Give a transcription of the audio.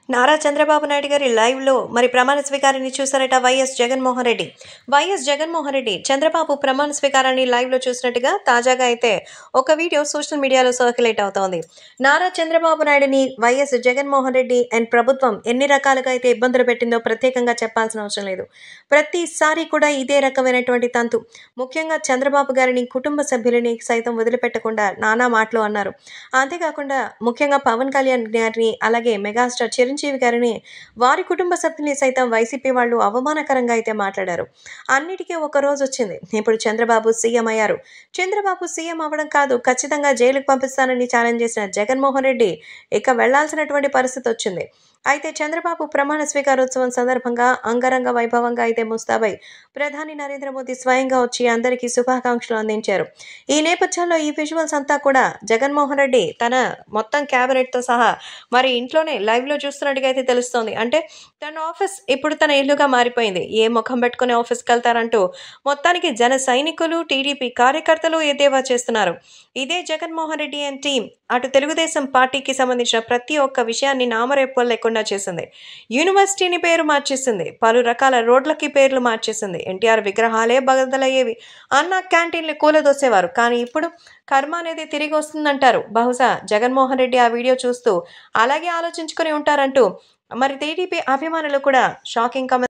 నారా చంద్రబాబు నాయుడు గారి లైవ్‌లో మరి ప్రమాణ స్వీకారాన్ని చూసారట వైఎస్ జగన్మోహన్ రెడ్డి. వైఎస్ జగన్మోహన్ రెడ్డి చంద్రబాబు ప్రమాణ స్వీకారాన్ని లైవ్‌లో చూసినట్టుగా తాజాగా అయితే ఒక వీడియో సోషల్ మీడియాలో సర్క్యులేట్ అవుతోంది. నారా చంద్రబాబు నాయుడుని వైఎస్ జగన్మోహన్ రెడ్డి అండ్ ప్రభుత్వం ఎన్ని రకాలుగా అయితే ఇబ్బందులు పెట్టిందో ప్రత్యేకంగా చెప్పాల్సిన అవసరం లేదు. ప్రతిసారి కూడా ఇదే రకమైనటువంటి తంతు. ముఖ్యంగా చంద్రబాబు గారిని, కుటుంబ సభ్యులని సైతం వదిలిపెట్టకుండా నానా మాటలు అన్నారు. అంతేకాకుండా ముఖ్యంగా పవన్ కళ్యాణ్ గారిని, అలాగే మెగాస్టార్ చిరంజీవి గారిని, వారి కుటుంబ సభ్యుల్ని సైతం వైసీపీ వాళ్ళు అవమానకరంగా అయితే మాట్లాడారు. అన్నిటికీ ఒక రోజొచ్చింది. ఇప్పుడు చంద్రబాబు సీఎం అయ్యారు. చంద్రబాబు సీఎం అవ్వడం కాదు, ఖచ్చితంగా జైలుకు పంపిస్తానని ఛాలెంజ్ చేసిన జగన్మోహన్ రెడ్డి ఇక వెళ్లాల్సినటువంటి పరిస్థితి వచ్చింది. అయితే చంద్రబాబు ప్రమాణ స్వీకారోత్సవం సందర్భంగా అంగరంగ వైభవంగా అయితే ముస్తాబై ప్రధాని నరేంద్ర మోదీ స్వయంగా వచ్చి అందరికీ శుభాకాంక్షలు అందించారు. ఈ నేపథ్యంలో ఈ విజువల్స్ అంతా కూడా జగన్మోహన్ రెడ్డి తన మొత్తం క్యాబినెట్‌తో సహా మరి ఇంట్లోనే లైవ్‌లో చూస్తున్నట్టుగా అయితే తెలుస్తోంది. అంటే తన ఆఫీస్ ఇప్పుడు తన ఇల్లుగా మారిపోయింది. ఏ ముఖం పెట్టుకొని ఆఫీస్‌కెళ్తారంటూ మొత్తానికి జన సైనికులు, టీడీపీ కార్యకర్తలు ఎద్దేవా చేస్తున్నారు. ఇదే జగన్మోహన్ రెడ్డి అండ్ టీమ్ అటు తెలుగుదేశం పార్టీకి సంబంధించిన ప్రతి ఒక్క విషయాన్ని నామరూపాలు లేకుండా చేసింది. యూనివర్సిటీని పేరు మార్చేసింది. పలు రకాల రోడ్లకి పేర్లు మార్చేసింది. ఎన్టీఆర్ విగ్రహాలే బదలయ్యేవి. అన్న క్యాంటీన్లు కూలదోసేవారు. కానీ ఇప్పుడు కర్మ అనేది తిరిగి వస్తుందంటారు. బహుశా జగన్మోహన్ రెడ్డి ఆ వీడియో చూస్తూ అలాగే ఆలోచించుకుని ఉంటారంటూ మరి టీడీపీ అభిమానులు కూడా షాకింగ్ కామెంట్స్